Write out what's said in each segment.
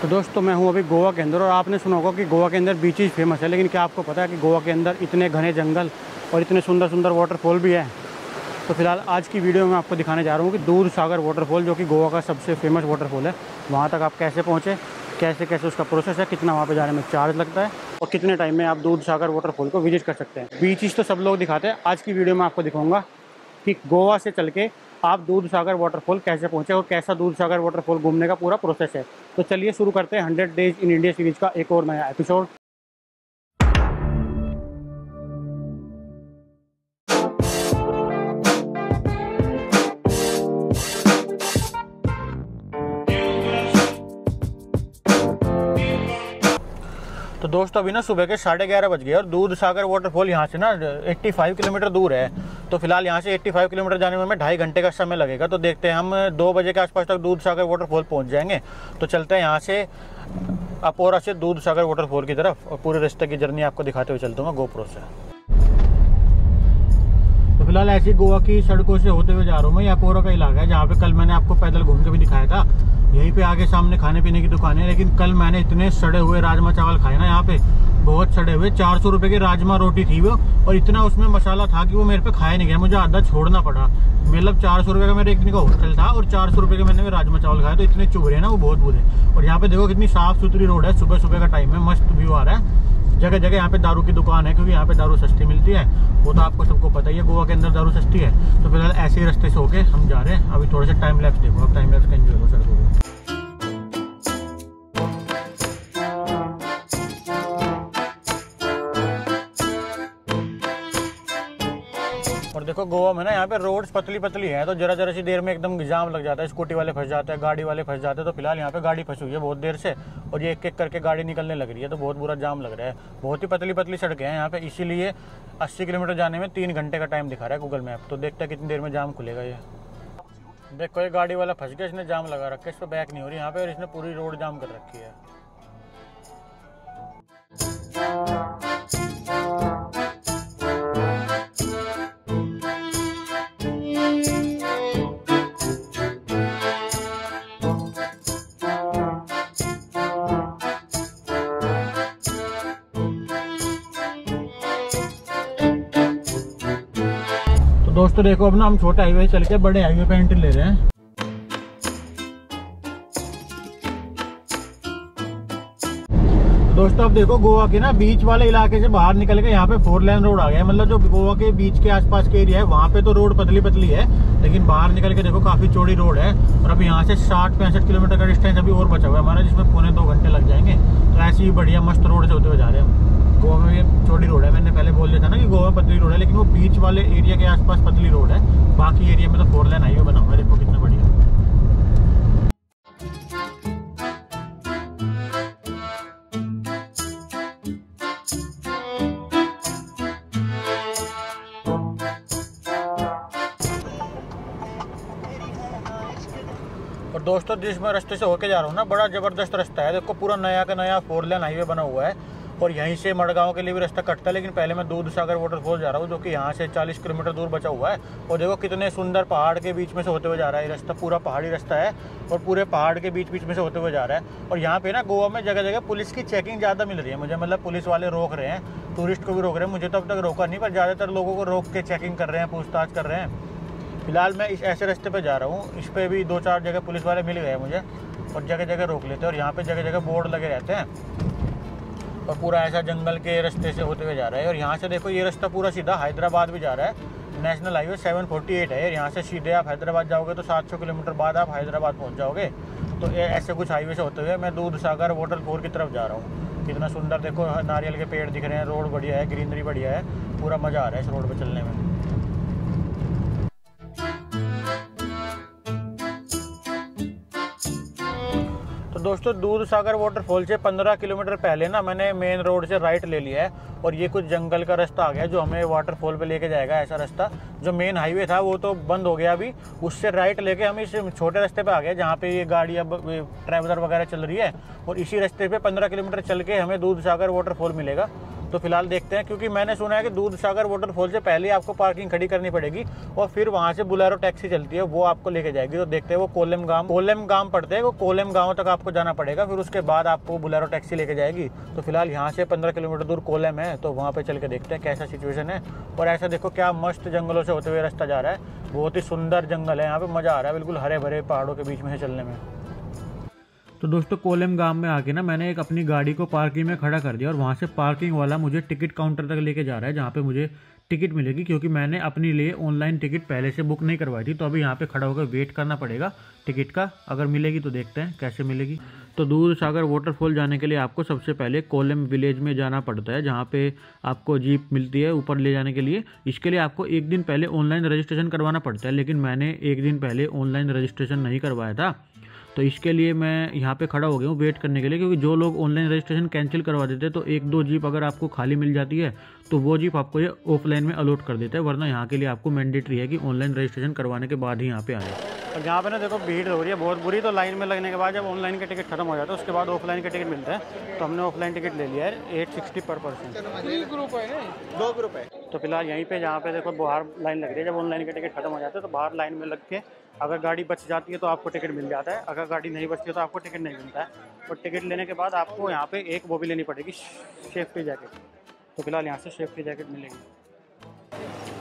तो दोस्तों मैं हूं अभी गोवा के अंदर, और आपने सुना होगा कि गोवा के अंदर बीचेज फेमस है, लेकिन क्या आपको पता है कि गोवा के अंदर इतने घने जंगल और इतने सुंदर सुंदर वाटरफॉल भी है। तो फिलहाल आज की वीडियो में आपको दिखाने जा रहा हूं कि दूध सागर वाटरफॉल, जो कि गोवा का सबसे फेमस वाटरफॉल है, वहाँ तक आप कैसे पहुँचे, कैसे कैसे उसका प्रोसेस है, कितना वहाँ पर जाने में चार्ज लगता है और कितने टाइम में आप दूध सागर वाटरफॉल को विजिट कर सकते हैं। बीचेज तो सब लोग दिखाते हैं, आज की वीडियो में आपको दिखाऊंगा कि गोवा से चल के आप दूध सागर वाटरफॉल कैसे पहुंचे और कैसा दूध सागर वाटरफॉल घूमने का पूरा प्रोसेस है। तो चलिए शुरू करते हैं 100 डेज इन इंडिया सीरीज का एक और नया एपिसोड। तो दोस्तों अभी ना सुबह के 11:30 बज गए और दूध सागर वाटरफॉल यहाँ से ना 85 किलोमीटर दूर है। तो फिलहाल यहाँ से 85 किलोमीटर जाने में हमें 2.5 घंटे का समय लगेगा। तो देखते हैं, हम 2 बजे के आसपास तक दूध सागर वाटरफॉल पहुँच जाएंगे। तो चलते हैं यहाँ से अपोरा से दूध सागर वाटरफॉल की तरफ, और पूरे रास्ते की जर्नी आपको दिखाते हुए चलता हूँ गोप्रो से। तो फिलहाल ऐसी गोवा की सड़कों से होते हुए जा रहा हूँ मैं। ये अपोरा का इलाका है जहाँ पे कल मैंने आपको पैदल घूम के भी दिखाया था। यहीं पे आगे सामने खाने पीने की दुकानें, लेकिन कल मैंने इतने सड़े हुए राजमा चावल खाए ना, यहाँ पे बहुत सड़े हुए। 400 रुपये की राजमा रोटी थी वो, और इतना उसमें मसाला था कि वो मेरे पे खाया नहीं गया, मुझे आधा छोड़ना पड़ा। मतलब 400 रुपये का मेरे एक दिन का होटल था और 400 रुपये के मैंने राजमा चावल खाया, तो इतने चुभरे ना वो बहुत बुरे। और यहाँ पे देखो कितनी साफ सुथरी रोड है, सुबह सुबह का टाइम है, मस्त व्यू आ रहा है। जगह जगह यहाँ पे दारू की दुकान है, क्योंकि यहाँ पे दारू सस्ती मिलती है, वो तो आपको सबको पता ही है, गोवा के अंदर दारू सस्ती है। तो फिलहाल ऐसे ही रास्ते से होके हम जा रहे हैं। अभी थोड़ा सा टाइम लैप्स देखो, अब टाइम लैप्स का एंजॉय करो सड़कों को। और देखो गोवा में ना यहाँ पे रोड्स पतली पतली है, तो जरा जरा सी देर में एकदम जाम लग जाता है, स्कूटी वाले फंस जाते हैं, गाड़ी वाले फंस जाते हैं। तो फिलहाल यहाँ पे गाड़ी फंसी हुई है बहुत देर से, और ये एक एक करके गाड़ी निकलने लग रही है, तो बहुत बुरा जाम लग रहा है। बहुत ही पतली पतली सड़कें हैं यहाँ पे, इसीलिए 80 किलोमीटर जाने में 3 घंटे का टाइम दिखा रहा है गूगल मैप। तो देखते हैं कितनी देर में जाम खुलेगा। ये देखो, ये गाड़ी वाला फंस गया, इसने जाम लगा रखा है, इस पर बैक नहीं हो रही यहाँ पे, और इसने पूरी रोड जाम कर रखी है। दोस्तों देखो, अब ना हम छोटे हाईवे चल के बड़े हाईवे पे एंट्री ले रहे हैं। दोस्तों अब देखो, गोवा के ना बीच वाले इलाके से बाहर निकल के यहाँ पे 4 लेन रोड आ गया है। मतलब जो गोवा के बीच के आसपास के एरिया है वहाँ पे तो रोड पतली पतली है, लेकिन बाहर निकल के देखो काफी चौड़ी रोड है। और अभी यहाँ से 60-65 किलोमीटर का डिस्टेंस अभी और बचा हुआ है हमारा, जिसमें 1.25-2 घंटे लग जाएंगे। तो ऐसी ही बढ़िया मस्त रोड से होते हुए जा रहे हैं। गोवा में ये चौड़ी रोड है, मैंने पहले बोल दिया था ना कि गोवा में पतली रोड है, लेकिन वो बीच वाले एरिया के आसपास पतली रोड है, बाकी एरिया में तो 4 लेन हाईवे बना हुआ है। देखो कितना बढ़िया। और दोस्तों जिस मैं रास्ते से होके जा रहा हूँ ना, बड़ा जबरदस्त रास्ता है। देखो पूरा नया का नया 4 लेन हाईवे बना हुआ है, और यहीं से मडगांव के लिए भी रास्ता कटता है। लेकिन पहले मैं दूध सागर वाटरफॉल जा रहा हूँ, जो कि यहाँ से 40 किलोमीटर दूर बचा हुआ है। और देखो कितने सुंदर पहाड़ के बीच में से होते हुए जा रहा है। ये रास्ता पूरा पहाड़ी रास्ता है, और पूरे पहाड़ के बीच बीच में से होते हुए जा रहा है। और यहाँ पे ना गोवा में जगह जगह पुलिस की चेकिंग ज़्यादा मिल रही है मुझे, मतलब पुलिस वाले रोक रहे हैं, टूरिस्ट को भी रोक रहे हैं। मुझे तो अब तक रोका नहीं, पर ज़्यादातर लोगों को रोक के चेकिंग कर रहे हैं, पूछताछ कर रहे हैं। फिलहाल मैं इस ऐसे रास्ते पे जा रहा हूँ, इस पर भी 2-4 जगह पुलिस वाले मिल गए मुझे, और जगह जगह रोक लेते हैं। और यहाँ पे जगह जगह बोर्ड लगे रहते हैं, और पूरा ऐसा जंगल के रास्ते से होते हुए जा रहा है। और यहाँ से देखो ये रास्ता पूरा सीधा हैदराबाद भी जा रहा है। नेशनल हाईवे 748 है। यहाँ से सीधे आप हैदराबाद जाओगे तो 700 किलोमीटर बाद आप हैदराबाद पहुँच जाओगे। तो ये ऐसे कुछ हाईवे से होते हुए मैं दूध सागर वाटरफॉल की तरफ जा रहा हूँ। कितना सुंदर देखो, नारियल के पेड़ दिख रहे हैं, रोड बढ़िया है, ग्रीनरी बढ़िया है, पूरा मज़ा आ रहा है इस रोड पर चलने में। दोस्तों दूध सागर वाटरफॉल से 15 किलोमीटर पहले ना मैंने मेन रोड से राइट ले लिया है, और ये कुछ जंगल का रास्ता आ गया जो हमें वाटरफॉल पे लेके जाएगा। ऐसा रास्ता जो मेन हाईवे था वो तो बंद हो गया अभी, उससे राइट लेके हम इस छोटे रास्ते पे आ गए जहाँ पे ये गाड़ी अब ट्रैवलर वगैरह चल रही है। और इसी रास्ते पे 15 किलोमीटर चल के हमें दूध सागर वाटरफॉल मिलेगा। तो फिलहाल देखते हैं, क्योंकि मैंने सुना है कि दूध सागर वाटरफॉल से पहले आपको पार्किंग खड़ी करनी पड़ेगी और फिर वहाँ से बुलेरो टैक्सी चलती है, वो आपको लेके जाएगी। तो देखते हैं, वो कोलेम गांव पड़ते हैं, वो कोलेम गांव तक आपको जाना पड़ेगा, फिर उसके बाद आपको बुलेरो टैक्सी लेके जाएगी। तो फिलहाल यहाँ से 15 किलोमीटर दूर कोलेम है, तो वहाँ पे चल के देखते हैं कैसा सिचुएशन है। और ऐसा देखो क्या मस्त जंगलों से होते हुए रास्ता जा रहा है, बहुत ही सुंदर जंगल है यहाँ पे, मज़ा आ रहा है बिल्कुल हरे भरे पहाड़ों के बीच में से चलने में। तो दोस्तों कोलेम गांव में आके ना मैंने एक अपनी गाड़ी को पार्किंग में खड़ा कर दिया और वहाँ से पार्किंग वाला मुझे टिकट काउंटर तक लेके जा रहा है, जहाँ पे मुझे टिकट मिलेगी, क्योंकि मैंने अपने लिए ऑनलाइन टिकट पहले से बुक नहीं करवाई थी। तो अभी यहाँ पे खड़ा होकर वेट करना पड़ेगा टिकट का, अगर मिलेगी तो देखते हैं कैसे मिलेगी। तो दूध सागर वाटरफॉल जाने के लिए आपको सबसे पहले कोलेम विलेज में जाना पड़ता है, जहाँ पे आपको जीप मिलती है ऊपर ले जाने के लिए। इसके लिए आपको एक दिन पहले ऑनलाइन रजिस्ट्रेशन करवाना पड़ता है, लेकिन मैंने एक दिन पहले ऑनलाइन रजिस्ट्रेशन नहीं करवाया था, तो इसके लिए मैं यहाँ पे खड़ा हो गया हूँ वेट करने के लिए। क्योंकि जो लोग ऑनलाइन रजिस्ट्रेशन कैंसिल करवा देते हैं तो एक दो जीप अगर आपको खाली मिल जाती है तो वो जीप आपको ये ऑफलाइन में अलॉट कर देता है, वरना यहाँ के लिए आपको मैंडेटरी है कि ऑनलाइन रजिस्ट्रेशन करवाने के बाद ही यहाँ पे आए। और यहाँ पे ना देखो भीड़ हो रही है बहुत बुरी, तो लाइन में लगने के बाद जब ऑनलाइन का टिकट खत्म हो जाता है उसके बाद ऑफलाइन का टिकट मिलता है। तो हमने ऑफलाइन टिकट ले लिया है 860 पर पर्सन। 2 ग्रुप है। तो फिलहाल यहीं पे जहाँ पे देखो बाहर लाइन लग रही है, जब ऑनलाइन का टिकट खत्म हो जाता है तो बाहर लाइन में लग के अगर गाड़ी बच जाती है तो आपको टिकट मिल जाता है, अगर गाड़ी नहीं बचती है तो आपको टिकट नहीं मिलता है। और टिकट लेने के बाद आपको यहाँ पे एक वो भी लेनी पड़ेगी, सेफ्टी जैकेट। तो फिलहाल यहाँ से सेफ्टी जैकेट मिलेगी।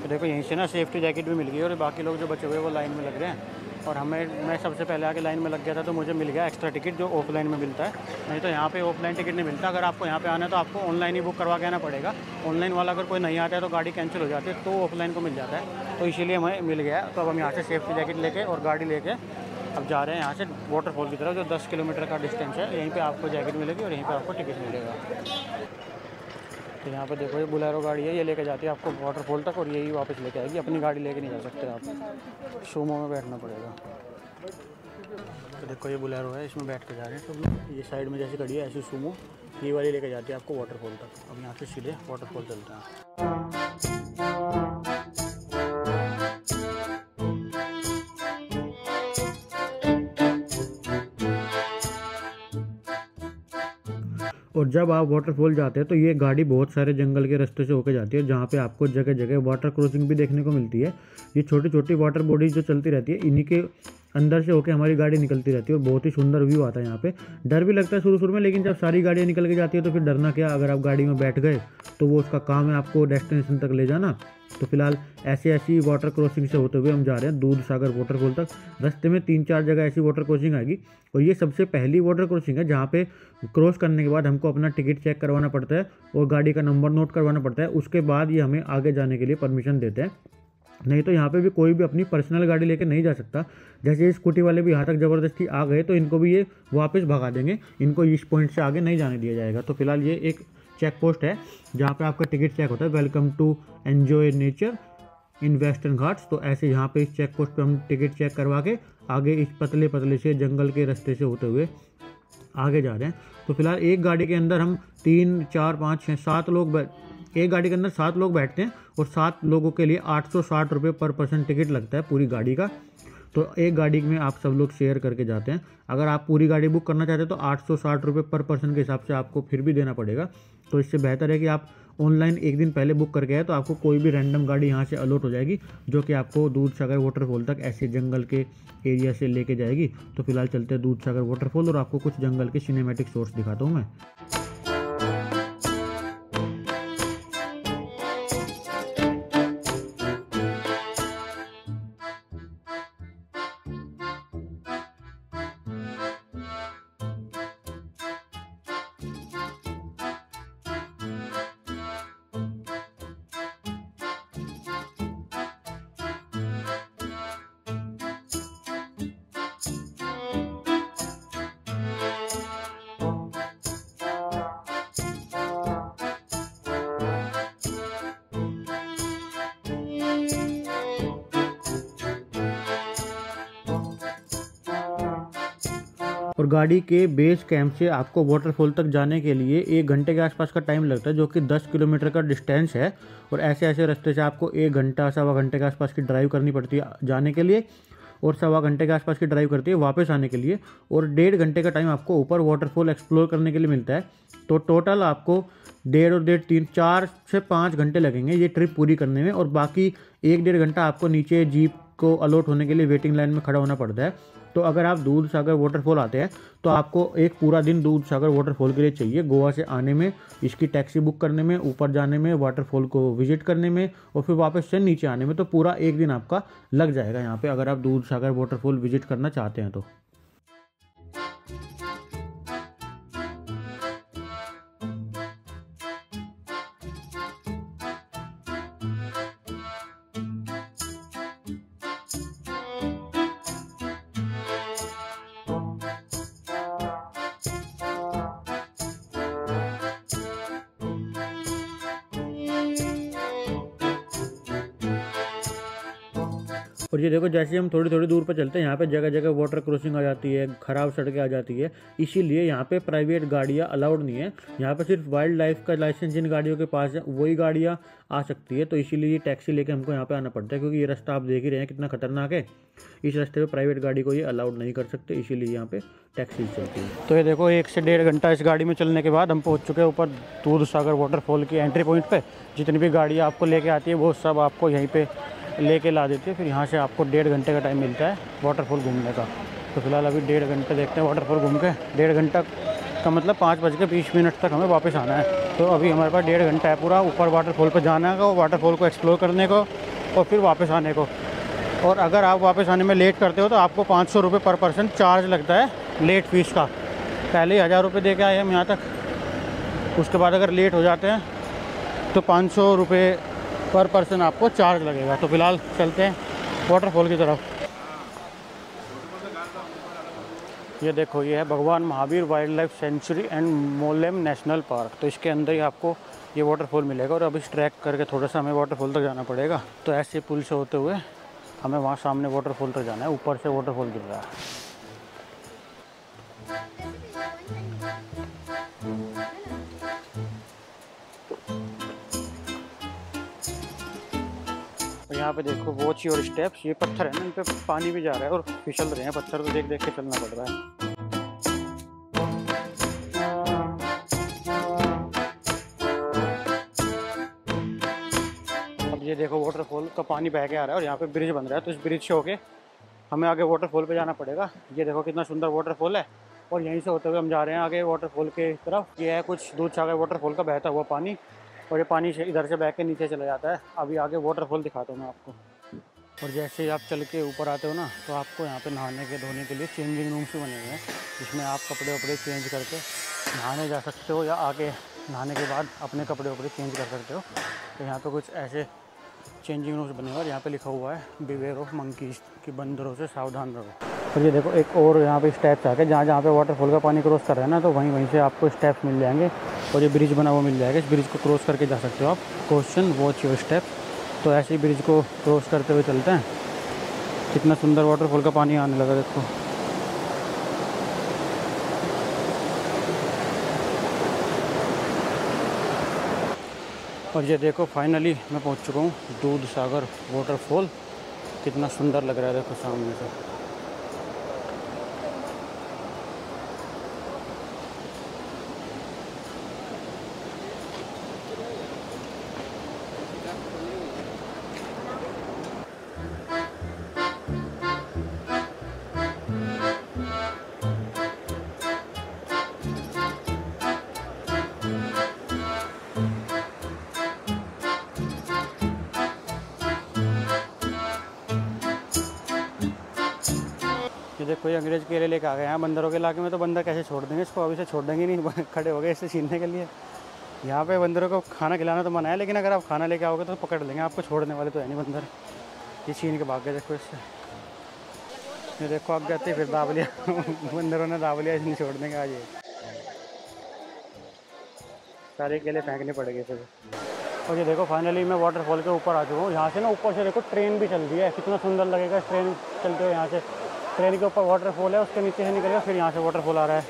तो देखो यहीं से ना सेफ्टी जैकेट भी मिल गई और बाकी लोग जो बचे हुए वो लाइन में लग रहे हैं। और मैं सबसे पहले आके लाइन में लग गया था, तो मुझे मिल गया एक्स्ट्रा टिकट जो ऑफलाइन में मिलता है, नहीं तो यहाँ पे ऑफलाइन टिकट नहीं मिलता। अगर आपको यहाँ पे आना है तो आपको ऑनलाइन ही बुक करवा के आना पड़ेगा। ऑनलाइन वाला अगर कोई नहीं आता है तो गाड़ी कैंसिल हो जाती है, तो ऑफलाइन को मिल जाता है, तो इसीलिए हमें मिल गया। तो अब हम यहाँ से सेफ्टी जैकेट लेके और गाड़ी लेके अब जा रहे हैं यहाँ से वाटरफॉल की तरफ, जो 10 किलोमीटर का डिस्टेंस है। यहीं पे आपको जैकेट मिलेगी और यहीं पे आपको टिकट मिलेगा। तो यहाँ पे देखो ये बुलेरो गाड़ी है, ये लेके जाती है आपको वाटरफॉल तक और यही वापस लेके आएगी। अपनी गाड़ी लेके नहीं जा सकते आप, सूमो में बैठना पड़ेगा। तो देखो ये बुलेरो है, इसमें बैठ के जा रहे हैं सब। ये साइड में जैसे खड़ी है ऐसी सूमो ये वाली लेके जाती है आपको वाटरफॉल तक। अब यहाँ से सीधे वाटरफॉल चलते हैं। और जब आप वाटरफॉल जाते हैं तो ये गाड़ी बहुत सारे जंगल के रास्ते से होकर जाती है, जहाँ पे आपको जगह जगह वाटर क्रॉसिंग भी देखने को मिलती है। ये छोटी छोटी वाटर बॉडीज जो चलती रहती है, इन्हीं के अंदर से होकर हमारी गाड़ी निकलती रहती है और बहुत ही सुंदर व्यू आता है यहाँ पे। डर भी लगता है शुरू में, लेकिन जब सारी गाड़ियाँ निकल के जाती है तो फिर डरना क्या, अगर आप गाड़ी में बैठ गए तो वो उसका काम है आपको डेस्टिनेशन तक ले जाना। तो फिलहाल ऐसी वाटर क्रॉसिंग से होते हुए हम जा रहे हैं दूध सागर वाटरफॉल तक। रास्ते में 3-4 जगह ऐसी वाटर क्रॉसिंग आएगी और ये सबसे पहली वाटर क्रॉसिंग है जहाँ पे क्रॉस करने के बाद हमको अपना टिकट चेक करवाना पड़ता है और गाड़ी का नंबर नोट करवाना पड़ता है। उसके बाद ये हमें आगे जाने के लिए परमिशन देते हैं, नहीं तो यहाँ पे भी कोई भी अपनी पर्सनल गाड़ी लेकर नहीं जा सकता। जैसे ये स्कूटी वाले भी यहाँ तक ज़बरदस्ती आ गए तो इनको भी ये वापस भगा देंगे, इनको इस पॉइंट से आगे नहीं जाने दिया जाएगा। तो फिलहाल ये एक चेक पोस्ट है जहाँ पे आपका टिकट चेक होता है, welcome to enjoy nature in western Ghats. तो ऐसे यहाँ पे इस चेक पोस्ट पे हम टिकट चेक करवा के आगे इस पतले पतले से जंगल के रास्ते से होते हुए आगे जा रहे हैं। तो फिलहाल एक गाड़ी के अंदर हम 3, 4, 5, 6, 7 लोग एक गाड़ी के अंदर 7 लोग बैठते हैं और 7 लोगों के लिए 860 रुपये पर पर्सन टिकट लगता है पूरी गाड़ी का। तो एक गाड़ी में आप सब लोग शेयर करके जाते हैं। अगर आप पूरी गाड़ी बुक करना चाहते हैं तो 860 रुपये पर पर्सन के हिसाब से आपको फिर भी देना पड़ेगा। तो इससे बेहतर है कि आप ऑनलाइन एक दिन पहले बुक करके आए, तो आपको कोई भी रैंडम गाड़ी यहाँ से अलॉट हो जाएगी जो कि आपको दूध सागर वाटरफॉल तक ऐसे जंगल के एरिया से लेके जाएगी। तो फिलहाल चलते हैं दूध सागर वाटरफॉल और आपको कुछ जंगल के सिनेमैटिक शॉट्स दिखाता हूँ मैं। और गाड़ी के बेस कैंप से आपको वाटरफॉल तक जाने के लिए 1 घंटे के आसपास का टाइम लगता है, जो कि 10 किलोमीटर का डिस्टेंस है। और ऐसे रास्ते से आपको 1 घंटा 1.25 घंटे के आसपास की ड्राइव करनी पड़ती है जाने के लिए। और 1.25 घंटे के आसपास की ड्राइव करती है वापस आने के लिए, और 1.5 घंटे का टाइम आपको ऊपर वाटरफॉल एक्सप्लोर करने के लिए मिलता है। तो टोटल आपको 1.5 और 1.5 3 4 से 5 घंटे लगेंगे ये ट्रिप पूरी करने में, और बाकी 1-1.5 घंटा आपको नीचे जीप को अलॉट होने के लिए वेटिंग लाइन में खड़ा होना पड़ता है। तो अगर आप दूध सागर वाटरफॉल आते हैं तो आपको एक पूरा दिन दूध सागर वाटरफॉल के लिए चाहिए, गोवा से आने में, इसकी टैक्सी बुक करने में, ऊपर जाने में, वाटरफॉल को विजिट करने में, और फिर वापस से नीचे आने में। तो पूरा एक दिन आपका लग जाएगा यहाँ पे, अगर आप दूध सागर वाटरफॉल विजिट करना चाहते हैं तो। और ये देखो जैसे हम थोड़ी थोड़ी दूर पर चलते हैं यहाँ पे जगह जगह वाटर क्रॉसिंग आ जाती है, खराब सड़कें आ जाती है, इसीलिए यहाँ पे प्राइवेट गाड़ियाँ अलाउड नहीं है। यहाँ पे सिर्फ वाइल्ड लाइफ का लाइसेंस जिन गाड़ियों के पास है वही गाड़ियाँ आ सकती है। तो इसीलिए टैक्सी लेके हमको यहाँ पे आना पड़ता है, क्योंकि ये रास्ता आप देख ही रहे हैं कितना खतरनाक है। इस रास्ते पे प्राइवेट गाड़ी को ये अलाउड नहीं कर सकते, इसीलिए यहाँ पे टैक्सी चलती है। तो ये देखो 1 से 1.5 घंटा इस गाड़ी में चलने के बाद हम पहुँच चुके हैं ऊपर दूध सागर वाटरफॉल की एंट्री पॉइंट पर। जितनी भी गाड़ियाँ आपको लेके आती है वो सब आपको यहीं पर लेके ला देती है। फिर यहाँ से आपको 1.5 घंटे का टाइम मिलता है वाटरफॉल घूमने का। तो फिलहाल अभी 1.5 घंटे देखते हैं वाटरफॉल घूम के। 1.5 घंटा का मतलब 5:20 तक हमें वापस आना है। तो अभी हमारे पास 1.5 घंटा है पूरा ऊपर वाटरफॉल पर जाने का, वाटरफॉल को एक्सप्लोर करने को, और फिर वापस आने को। और अगर आप वापस आने में लेट करते हो तो आपको 500 रुपये पर पर्सन चार्ज लगता है लेट फीस का। पहले ही 1000 रुपये दे के आए हम यहाँ तक, उसके बाद अगर लेट हो जाते हैं तो 500 रुपये पर पर्सन आपको चार्ज लगेगा। तो फिलहाल चलते हैं वाटरफॉल की तरफ। ये देखो ये है भगवान Mahavir wildlife century and Mollem national park. तो इसके अंदर ही आपको ये वाटरफॉल मिलेगा, और अब इस ट्रैक करके थोड़ा सा हमें वाटरफॉल तक जाना पड़ेगा। तो ऐसे पुल से होते हुए हमें वहाँ सामने वाटरफॉल तक जाना है, ऊपर से वाटरफॉल गिर रहा है। यहाँ पे देखो वॉच और स्टेप्स, ये पत्थर है ना, इन पे पानी भी जा रहा है और फिसल रहे हैं पत्थर, तो देख देख के चलना पड़ रहा है। अब ये देखो वाटरफॉल का पानी बह के आ रहा है और यहाँ पे ब्रिज बन रहा है, तो इस ब्रिज से होके हमें आगे वाटरफॉल पे जाना पड़ेगा। ये देखो कितना सुंदर वाटरफॉल है, और यहीं से होते हुए हम जा रहे हैं आगे वाटरफॉल के तरफ। ये है कुछ दूध सागर वाटरफॉल का बहता हुआ पानी, और ये पानी से इधर से बह के नीचे चला जाता है। अभी आगे वाटरफॉल दिखाता हूँ मैं आपको। और जैसे ही आप चल के ऊपर आते हो ना, तो आपको यहाँ पे नहाने के धोने के लिए चेंजिंग रूम्स भी बने हुए हैं, जिसमें आप कपड़े वपड़े चेंज करके नहाने जा सकते हो, या आगे नहाने के बाद अपने कपड़े वपड़े चेंज कर सकते हो। तो यहाँ पे कुछ ऐसे चेंजिंग रूम्स बने हुए हैं, और यहाँ पे लिखा हुआ है बिवेयर ऑफ मंकीज, कि बंदरों से सावधान रहो। और ये देखो एक और यहाँ पे स्टेप्स आ गए, जहाँ जहाँ पे वाटरफॉल का पानी क्रॉस कर रहा है ना, तो वहीं से आपको स्टेप्स मिल जाएंगे, और ये ब्रिज बना हुआ मिल जाएगा। इस ब्रिज को क्रॉस करके जा सकते हो आप। Question watch your step. तो ऐसे ही ब्रिज को क्रॉस करते हुए चलते हैं। कितना सुंदर वाटरफॉल का पानी आने लगा देखो। और ये देखो फाइनली मैं पहुंच चुका हूँ दूध सागर वाटरफॉल। कितना सुंदर लग रहा है देखो सामने से। ये देखो ये अंग्रेज़ केले लेके आ गए हैं बंदरों के इलाके में। तो बंदर कैसे छोड़ देंगे इसको, अभी से छोड़ देंगे नहीं, खड़े हो गए इससे छीनने के लिए। यहाँ पे बंदरों को खाना खिलाना तो मना है, लेकिन अगर आप खाना लेके आओगे तो पकड़ लेंगे आपको, छोड़ने वाले तो है नहीं बंदर। ये छीन के भाग गए देखो इससे। ये देखो आप जाते फिर दाब लिया बंदरों ने दाब लिया, इसलिए छोड़ देंगे आज। ये सारे केले फेंकने पड़ेंगे फिर। और ये देखो फाइनली मैं वाटरफॉल के ऊपर आ चुका हूँ। यहाँ से ना ऊपर से देखो ट्रेन भी चल रही है, कितना सुंदर लगेगा ट्रेन चलते हुए। यहाँ से ट्रेन के ऊपर वाटरफॉल है, उसके नीचे से निकलेगा, फिर यहाँ से वाटरफॉल आ रहा है।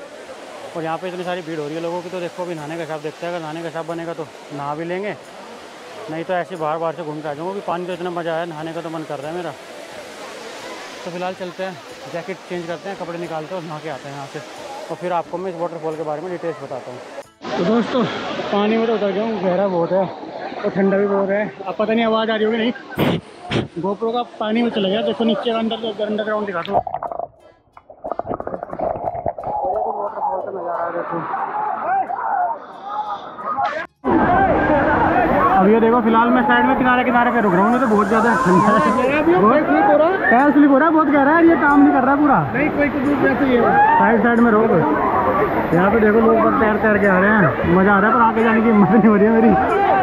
और यहाँ पे इतनी सारी भीड़ हो रही है लोगों की। तो देखो अभी नहाने का हिसाब देखते हैं, अगर नहाने का हिसाब बनेगा तो नहा भी लेंगे, नहीं तो ऐसे बाहर बाहर से घूम के आ जाऊँगा। कि पानी तो इतना मज़ा आया, नहाने का तो मन कर रहा है मेरा। तो फिलहाल चलते हैं, जैकेट चेंज करते हैं, कपड़े निकालते हैं और नहा के आते हैं यहाँ से, और फिर आपको मैं इस वाटरफॉल के बारे में डिटेल्स बताता हूँ। तो दोस्तों पानी में तो उतर गया हूँ, गहरा बहुत है और ठंडा भी बहुत है। अब पता नहीं आवाज़ आ रही होगी नहीं, गोप्रो का पानी में चला गया। देखो नीचे अंडरग्राउंड दिखाता हूँ, वाटरफॉल का नज़ारा देखो। अब ये देखो फिलहाल मैं साइड में किनारे पे रुक रहा हूँ, तो बहुत ज़्यादा ठंडा है, पैर स्लिप हो रहा है, बहुत गहरा है, ये काम नहीं कर रहा पूरा। नहीं कोई साइड में रोक। यहाँ पे देखो लोग बस तैर के आ रहे हैं, मज़ा आ रहा है, पर आगे जाने की हिम्मत नहीं हो रही है मेरी।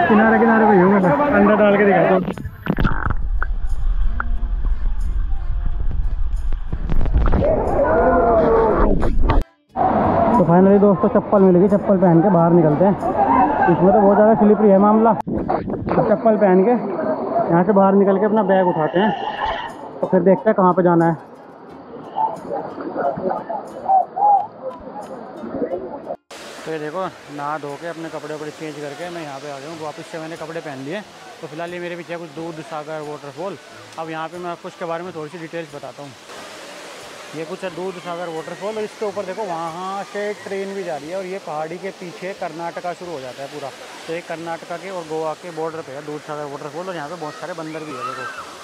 किनारे पे ही हूँ मैं, अंडा डाल के दिखाता हूँ। तो फाइनली दोस्तों चप्पल मिल गई, चप्पल पहन के बाहर निकलते हैं। इसमें तो बहुत ज़्यादा स्लिपरी है मामला, तो चप्पल पहन के यहाँ से बाहर निकल के अपना बैग उठाते हैं, तो फिर देखते हैं कहाँ पे जाना है। तो ये देखो नहा धो के अपने कपड़े चेंज करके मैं यहाँ पे आ गया हूँ, वापस से मैंने कपड़े पहन लिए। तो फिलहाल ये मेरे पीछे कुछ दूध सागर वाटरफॉल। अब यहाँ पे मैं आपको इसके बारे में थोड़ी सी डिटेल्स बताता हूँ। ये कुछ है दूध सागर वाटरफॉल, और इसके ऊपर देखो वहाँ से ट्रेन भी जा रही है, और ये पहाड़ी के पीछे कर्नाटका शुरू हो जाता है पूरा। तो ये कर्नाटका के और गोवा के बॉर्डर पे है दूध सागर वाटरफॉल, और यहाँ पे बहुत सारे बंदर भी है देखो।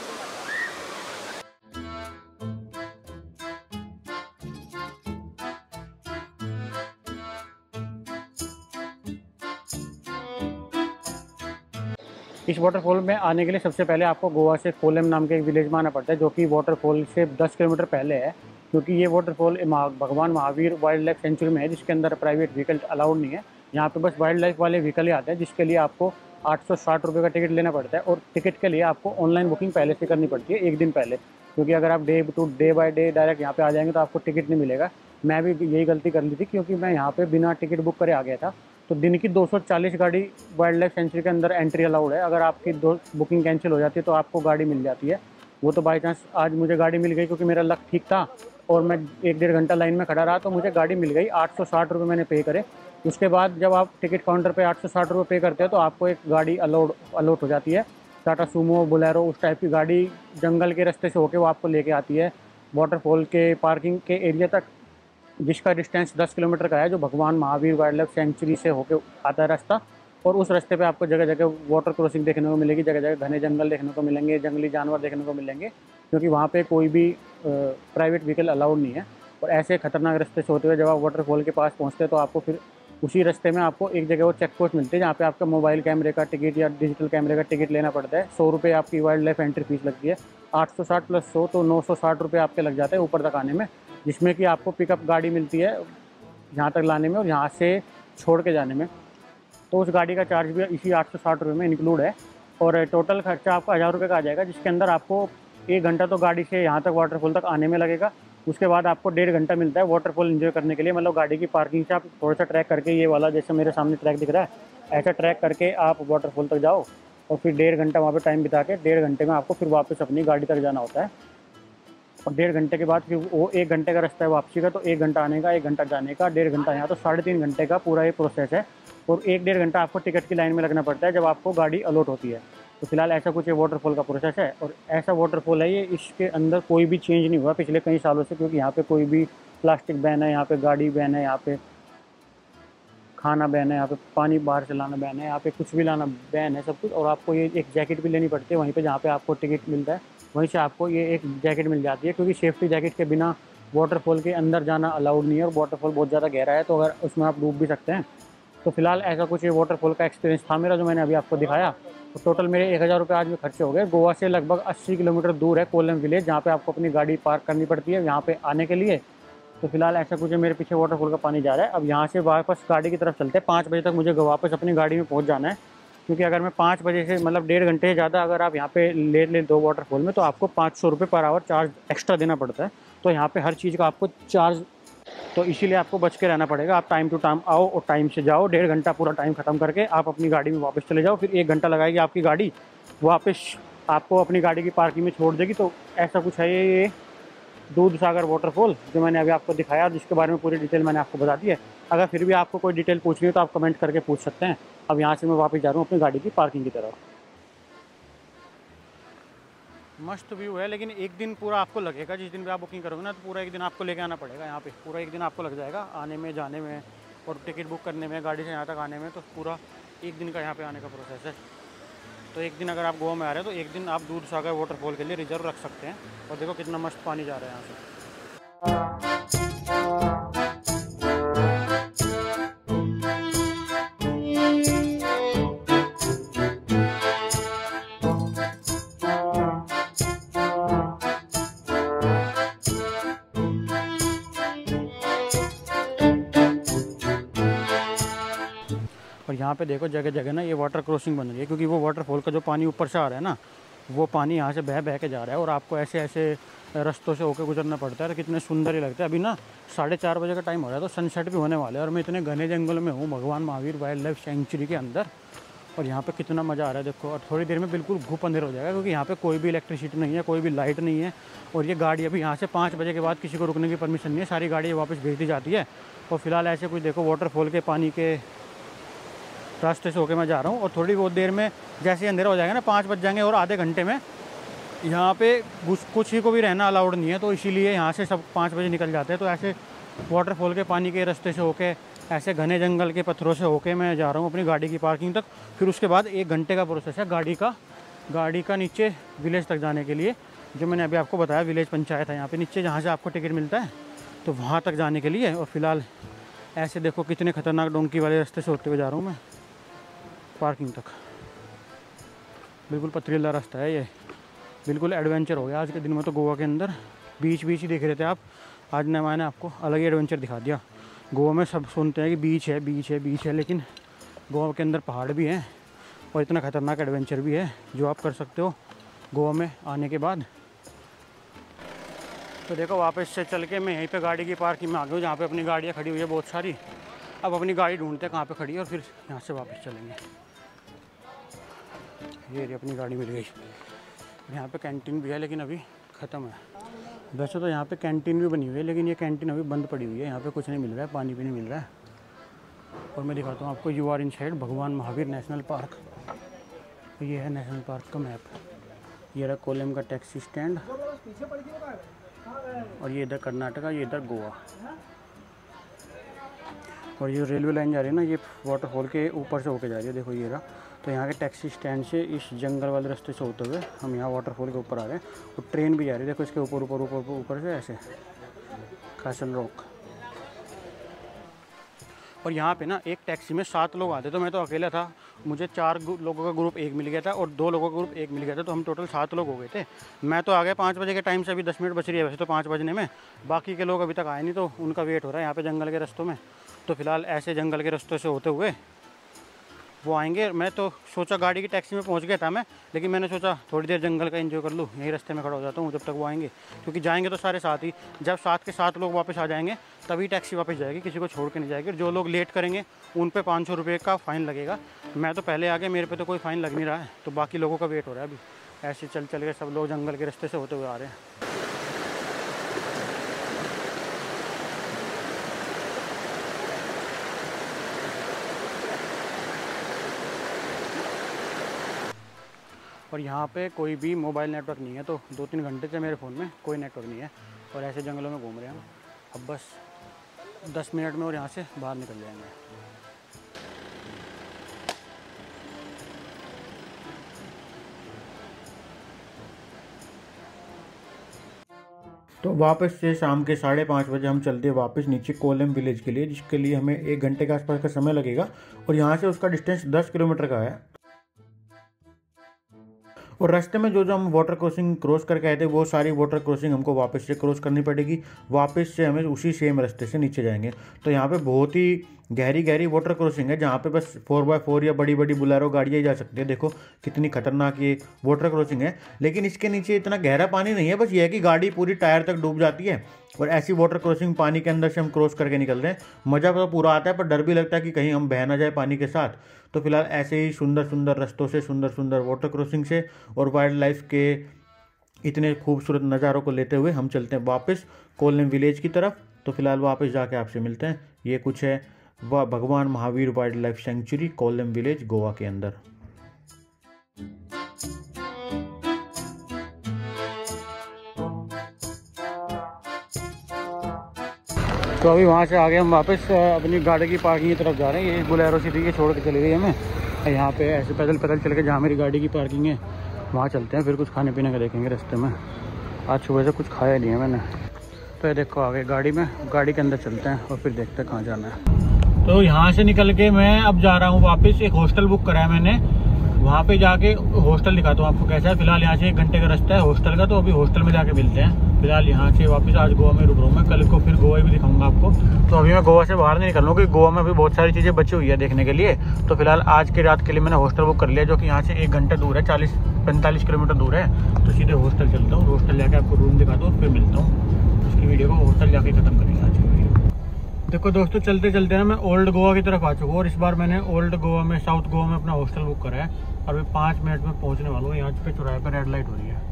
इस वाटरफॉल में आने के लिए सबसे पहले आपको गोवा से कोलेम नाम के एक विलेज में आना पड़ता है, जो कि वाटरफॉल से 10 किलोमीटर पहले है। क्योंकि ये वाटरफॉल भगवान महावीर वाइल्ड लाइफ सेंचुरी में है, जिसके अंदर प्राइवेट व्हीकल अलाउड नहीं है। यहाँ पे बस वाइल्ड लाइफ वाले व्हीकल ही आते हैं, जिसके लिए आपको 860 रुपये का टिकट लेना पड़ता है। और टिकट के लिए आपको ऑनलाइन बुकिंग पहले से करनी पड़ती है, एक दिन पहले। क्योंकि अगर आप डे बाय डे डायरेक्ट यहाँ पे आ जाएंगे तो आपको टिकट नहीं मिलेगा। मैं भी यही गलती कर ली थी, क्योंकि मैं यहाँ पे बिना टिकट बुक करे आ गया था। तो दिन की 240 गाड़ी वाइल्ड लाइफ सेंचुरी के अंदर एंट्री अलाउड है। अगर आपकी बुकिंग कैंसिल हो जाती है तो आपको गाड़ी मिल जाती है। वो तो बाई चांस आज मुझे गाड़ी मिल गई, क्योंकि मेरा लक ठीक था और मैं 1-1.5 घंटा लाइन में खड़ा रहा, तो मुझे गाड़ी मिल गई। 860 रुपये मैंने पे करे। उसके बाद जब आप टिकट काउंटर पे 860 रुपये पे करते हैं तो आपको एक गाड़ी अलॉट हो जाती है, टाटा सूमो बोलेरो उस टाइप की गाड़ी, जंगल के रास्ते से होके वो आपको लेके आती है वाटरफॉल के पार्किंग के एरिया तक, जिसका डिस्टेंस 10 किलोमीटर का है, जो भगवान महावीर वाइल्ड लाइफ सेंचुरी से होके आता है रास्ता। और उस रास्ते पे आपको जगह जगह वाटर क्रॉसिंग देखने को मिलेगी, जगह जगह घने जंगल देखने को मिलेंगे, जंगली जानवर देखने को मिलेंगे, क्योंकि वहाँ पे कोई भी प्राइवेट व्हीकल अलाउड नहीं है। और ऐसे खतरनाक रास्ते से होते हुए जब आप वाटरफॉल के पास पहुँचते हैं तो आपको फिर उसी रास्ते में आपको एक जगह वो चेक पोस्ट मिलती है, जहाँ पे आपका मोबाइल कैमरे का टिकट या डिजिटल कैमरे का टिकट लेना पड़ता है। 100 रुपये आपकी वाइल्ड लाइफ एंट्री फीस लगती है। 860 + 100 तो 960 रुपये आपके लग जाते हैं ऊपर तक आने में, जिसमें कि आपको पिकअप गाड़ी मिलती है यहाँ तक लाने में और यहाँ से छोड़ के जाने में। तो उस गाड़ी का चार्ज भी इसी 860 रुपये में इंक्लूड है। और टोटल खर्चा आपका 1000 रुपये का आ जाएगा, जिसके अंदर आपको 1 घंटा तो गाड़ी से यहाँ तक वाटरफॉल तक आने में लगेगा। उसके बाद आपको 1.5 घंटा मिलता है वाटरफॉल एंजॉय करने के लिए। मतलब गाड़ी की पार्किंग से आप थोड़ा सा ट्रैक करके, ये वाला जैसे मेरे सामने ट्रैक दिख रहा है, ऐसा ट्रैक करके आप वाटरफॉल तक जाओ और फिर 1.5 घंटा वहाँ पे टाइम बिता के 1.5 घंटे में आपको फिर वापस अपनी गाड़ी तक जाना होता है। और 1.5 घंटे के बाद फिर वो 1 घंटे का रास्ता है वापसी का, तो 1 घंटा आने का, 1 घंटा जाने का, 1.5 घंटा यहाँ, तो 3.5 घंटे का पूरा ये प्रोसेस है। और 1-1.5 घंटा आपको टिकट की लाइन में लगना पड़ता है जब आपको गाड़ी अलॉट होती है। तो फिलहाल ऐसा कुछ ये वाटरफॉल का प्रोसेस है। और ऐसा वाटरफॉल है ये, इसके अंदर कोई भी चेंज नहीं हुआ पिछले कई सालों से, क्योंकि यहाँ पे कोई भी प्लास्टिक बैन है, यहाँ पे गाड़ी बैन है, यहाँ पे खाना बैन है, यहाँ पे पानी बाहर से लाना बैन है, यहाँ पे कुछ भी लाना बैन है, सब कुछ। और आपको ये एक जैकेट भी लेनी पड़ती है वहीं पे जहाँ पे आपको टिकट मिलता है, वहीं से आपको ये एक जैकेट मिल जाती है, क्योंकि सेफ्टी जैकेट के बिना वाटरफॉल के अंदर जाना अलाउड नहीं है। और वाटरफॉल बहुत ज़्यादा गहरा है, तो अगर उसमें आप डूब भी सकते हैं। तो फिलहाल ऐसा कुछ ये वाटरफॉल का एक्सपीरियंस था मेरा, जो मैंने अभी आपको दिखाया। तो टोटल मेरे 1000 रुपये आज में खर्चे हो गए। गोवा से लगभग 80 किलोमीटर दूर है कोलम विलेज, जहाँ पे आपको अपनी गाड़ी पार्क करनी पड़ती है यहाँ पे आने के लिए। तो फिलहाल ऐसा कुछ है, मेरे पीछे वाटरफॉल का पानी जा रहा है। अब यहाँ से वापस गाड़ी की तरफ चलते हैं। 5 बजे तक मुझे वापस अपनी गाड़ी में पहुँच जाना है, क्योंकि अगर मैं 5 बजे से मतलब 1.5 घंटे से ज़्यादा अगर आप यहाँ पे ले दो वाटरफॉल में, तो आपको 500 रुपये पर आवर चार्ज एक्स्ट्रा देना पड़ता है। तो यहाँ पे हर चीज़ का आपको चार्ज, तो इसीलिए आपको बच के रहना पड़ेगा। आप टाइम टू टाइम आओ और टाइम से जाओ। 1.5 घंटा पूरा टाइम ख़त्म करके आप अपनी गाड़ी में वापस चले जाओ। फिर 1 घंटा लगाएगी आपकी गाड़ी, वापस आपको अपनी गाड़ी की पार्किंग में छोड़ देगी। तो ऐसा कुछ है ये दूध सागर वाटरफॉल, जो मैंने अभी आपको दिखाया, जिसके बारे में पूरी डिटेल मैंने आपको बता दी है। अगर फिर भी आपको कोई डिटेल पूछनी हो तो आप कमेंट करके पूछ सकते हैं। अब यहाँ से मैं वापस जा रहा हूँ अपनी गाड़ी की पार्किंग की तरफ। मस्त व्यू है, लेकिन एक दिन पूरा आपको लगेगा। जिस दिन भी आप बुकिंग करोगे ना, तो पूरा एक दिन आपको लेके आना पड़ेगा यहाँ पे। पूरा एक दिन आपको लग जाएगा आने में, जाने में और टिकट बुक करने में, गाड़ी से यहाँ तक आने में। तो पूरा एक दिन का यहाँ पे आने का प्रोसेस है। तो एक दिन अगर आप गोवा में आ रहे हैं तो एक दिन आप दूधसागर वाटरफॉल के लिए रिजर्व रख सकते हैं। और देखो कितना मस्त पानी जा रहा है यहाँ से। और यहाँ पे देखो जगह जगह ना ये वाटर क्रॉसिंग बन रही है, क्योंकि वो वाटरफॉल का जो पानी ऊपर से आ रहा है ना, वो पानी यहाँ से बह बह के जा रहा है और आपको ऐसे ऐसे रास्तों से होकर गुजरना पड़ता है। तो कितने सुंदर ही लगते हैं। अभी ना 4:30 बजे का टाइम हो रहा है, तो सनसेट भी होने वाला है। और मैं इतने घने जंगल में हूँ, भगवान महावीर वाइल्ड लाइफ सेंचुरी के अंदर। और यहाँ पे कितना मज़ा आ रहा है देखो। और थोड़ी देर में बिल्कुल घूप अंधेरा हो जाएगा, क्योंकि यहाँ पे कोई भी इलेक्ट्रिसिटी नहीं है, कोई भी लाइट नहीं है। और ये गाड़ी अभी यहाँ से 5 बजे के बाद किसी को रुकने की परमिशन नहीं है, सारी गाड़ी वापस भेज दी जाती है। और फिलहाल ऐसे कुछ देखो वाटरफॉल के पानी के रास्ते से होकर मैं जा रहा हूँ। और थोड़ी बहुत देर में जैसे अंधेरा हो जाएगा ना, 5 बज जाएंगे, और आधे घंटे में यहाँ पे कुछ ही को भी रहना अलाउड नहीं है। तो इसीलिए यहाँ से सब 5 बजे निकल जाते हैं। तो ऐसे वाटरफॉल के पानी के रास्ते से होके, ऐसे घने जंगल के पत्थरों से होके मैं जा रहा हूँ अपनी गाड़ी की पार्किंग तक। फिर उसके बाद 1 घंटे का प्रोसेस है गाड़ी का नीचे विलेज तक जाने के लिए, जो मैंने अभी आपको बताया विलेज पंचायत है यहाँ पे नीचे, जहाँ से आपको टिकट मिलता है, तो वहाँ तक जाने के लिए। और फिलहाल ऐसे देखो कितने खतरनाक डोंकी वाले रास्ते से होते हुए जा रहा हूँ मैं पार्किंग तक। बिल्कुल पथरीला रास्ता है ये, बिल्कुल एडवेंचर हो गया आज के दिन में। तो गोवा के अंदर बीच ही देख रहे थे आप, आज ने मैंने आपको अलग ही एडवेंचर दिखा दिया। गोवा में सब सुनते हैं कि बीच है, लेकिन गोवा के अंदर पहाड़ भी हैं और इतना ख़तरनाक एडवेंचर भी है जो आप कर सकते हो गोवा में आने के बाद। तो देखो वापस से चल के मैं यहीं पे गाड़ी की पार्किंग में आ गया हूँ, जहाँ पे अपनी गाड़ियाँ खड़ी हुई है बहुत सारी। अब अपनी गाड़ी ढूंढते हैं कहाँ पे खड़ी है, और फिर यहाँ से वापस चलेंगे। ये अपनी गाड़ी मिल गई। यहाँ पे कैंटीन भी है, लेकिन अभी ख़त्म है। वैसे तो यहाँ पे कैंटीन भी बनी हुई है, लेकिन ये कैंटीन अभी बंद पड़ी हुई है। यहाँ पे कुछ नहीं मिल रहा है, पानी भी नहीं मिल रहा है। और मैं दिखाता हूँ आपको, यू आर इन साइड भगवान महावीर नेशनल पार्क। ये है नेशनल पार्क का मैप। ये रहा कोलम का टैक्सी स्टैंड, और ये इधर कर्नाटका, ये इधर गोवा। और ये रेलवे लाइन जा रही है ना, ये वाटरफॉल के ऊपर से होके जा रही है, देखो ये रहा। तो यहाँ के टैक्सी स्टैंड से इस जंगल वाले रास्ते से होते हुए हम यहाँ वाटरफॉल के ऊपर आ रहे हैं। और ट्रेन भी जा रही है, देखो इसके ऊपर से ऐसे कैसल रॉक। और यहाँ पे ना एक टैक्सी में 7 लोग आते, तो मैं तो अकेला था। मुझे 4 लोगों का ग्रुप एक मिल गया था और 2 लोगों का ग्रुप एक मिल गया था, तो हम टोटल 7 लोग हो गए थे। मैं तो आ गया 5 बजे के टाइम से, अभी 10 मिनट बच रही है वैसे तो 5 बजने में। बाकी के लोग अभी तक आए नहीं, तो उनका वेट हो रहा है यहाँ पे जंगल के रास्तों में। तो फिलहाल ऐसे जंगल के रास्तों से होते हुए वो आएंगे। मैं तो सोचा गाड़ी की टैक्सी में पहुंच गया था मैं, लेकिन मैंने सोचा थोड़ी देर जंगल का एंजॉय कर लूँ, यहीं रास्ते में खड़ा हो जाता हूँ जब तक वो आएंगे। क्योंकि जाएंगे तो सारे साथ ही, जब 7 के 7 लोग वापस आ जाएंगे तभी टैक्सी वापस जाएगी, किसी को छोड़ के नहीं जाएगी। जो लोग लेट करेंगे उन पे 500 रुपये का फ़ाइन लगेगा। मैं तो पहले आ गया, मेरे पे तो कोई फ़ाइन लग नहीं रहा है, तो बाकी लोगों का वेट हो रहा है अभी। ऐसे चल के सब लोग जंगल के रास्ते से होते हुए आ रहे हैं। और यहाँ पे कोई भी मोबाइल नेटवर्क नहीं है, तो 2-3 घंटे से मेरे फ़ोन में कोई नेटवर्क नहीं है। और ऐसे जंगलों में घूम रहे हैं हम। अब बस 10 मिनट में और यहाँ से बाहर निकल जाएंगे। तो वापस से शाम के 5:30 बजे हम चलते हैं वापस नीचे कोलम विलेज के लिए, जिसके लिए हमें 1 घंटे के आसपास का समय लगेगा। और यहाँ से उसका डिस्टेंस 10 किलोमीटर का है। और रास्ते में जो हम वाटर क्रॉसिंग क्रॉस करके आए थे, वो सारी वाटर क्रॉसिंग हमको वापस से क्रॉस करनी पड़ेगी। वापस से हमें उसी सेम रास्ते से नीचे जाएंगे। तो यहाँ पे बहुत ही गहरी वाटर क्रॉसिंग है, जहाँ पे बस 4x4 या बड़ी बुलेरो गाड़ियाँ ही जा सकती है। देखो कितनी खतरनाक ये वाटर क्रॉसिंग है। लेकिन इसके नीचे इतना गहरा पानी नहीं है, बस ये है कि गाड़ी पूरी टायर तक डूब जाती है। और ऐसी वाटर क्रॉसिंग पानी के अंदर से हम क्रॉस करके निकल रहे हैं। मज़ा तो पूरा आता है, पर डर भी लगता है कि कहीं हम बह ना जाए पानी के साथ। तो फिलहाल ऐसे ही सुंदर रास्तों से, सुंदर वाटर क्रॉसिंग से और वाइल्ड लाइफ के इतने खूबसूरत नज़ारों को लेते हुए हम चलते हैं वापस कोलम विलेज की तरफ। तो फिलहाल वापस जाके आपसे मिलते हैं। ये कुछ है वह भगवान Mahavir wildlife sanctuary Collem village Goa के अंदर। तो अभी वहाँ से आगे हम वापस अपनी गाड़ी की पार्किंग की तरफ जा रहे हैं। ये बोलेरो सीधी के छोड़ के चली गई हमें। यहाँ पे ऐसे पैदल पैदल चल के जहाँ मेरी गाड़ी की पार्किंग है वहाँ चलते हैं, फिर कुछ खाने पीने का देखेंगे रास्ते में। आज सुबह से कुछ खाया नहीं है मैंने। तो ये देखो आगे गाड़ी में, गाड़ी के अंदर चलते हैं और फिर देखते हैं कहाँ जाना है। तो यहाँ से निकल के मैं अब जा रहा हूँ वापस। एक हॉस्टल बुक करा है मैंने, वहाँ पे जाके हॉस्टल दिखाता हूँ आपको कैसा है। फिलहाल यहाँ से 1 घंटे का रास्ता है हॉस्टल का, तो अभी हॉस्टल में जाके मिलते हैं। फिलहाल यहाँ से वापस आज गोवा में रुक रहा हूँ मैं, कल को फिर गोवा भी दिखाऊंगा आपको। तो अभी मैं गोवा से बाहर नहीं निकल रहा हूँ क्योंकि गोवा में अभी बहुत सारी चीज़ें बची हुई है देखने के लिए। तो फिलहाल आज की रात के लिए मैंने हॉस्टल बुक कर लिया, जो कि यहाँ से 1 घंटा दूर है, 40-45 किलोमीटर दूर है। तो सीधे हॉस्टल चलता हूँ, हॉस्टल जाके आपको रूम दिखाता हूँ, फिर मिलता हूँ। उसकी वीडियो को हॉस्टल जाके ख़त्म करेंगे आज की वीडियो। देखो दोस्तों, चलते चलते ना मैं ओल्ड गोवा की तरफ आ चुका हूँ और इस बार मैंने ओल्ड गोवा में, साउथ गोवा में अपना हॉस्टल बुक करा है और मैं 5 मिनट में पहुँचने वाला हूँ। यहाँ पे चौराहे पर रेड लाइट हो रही है।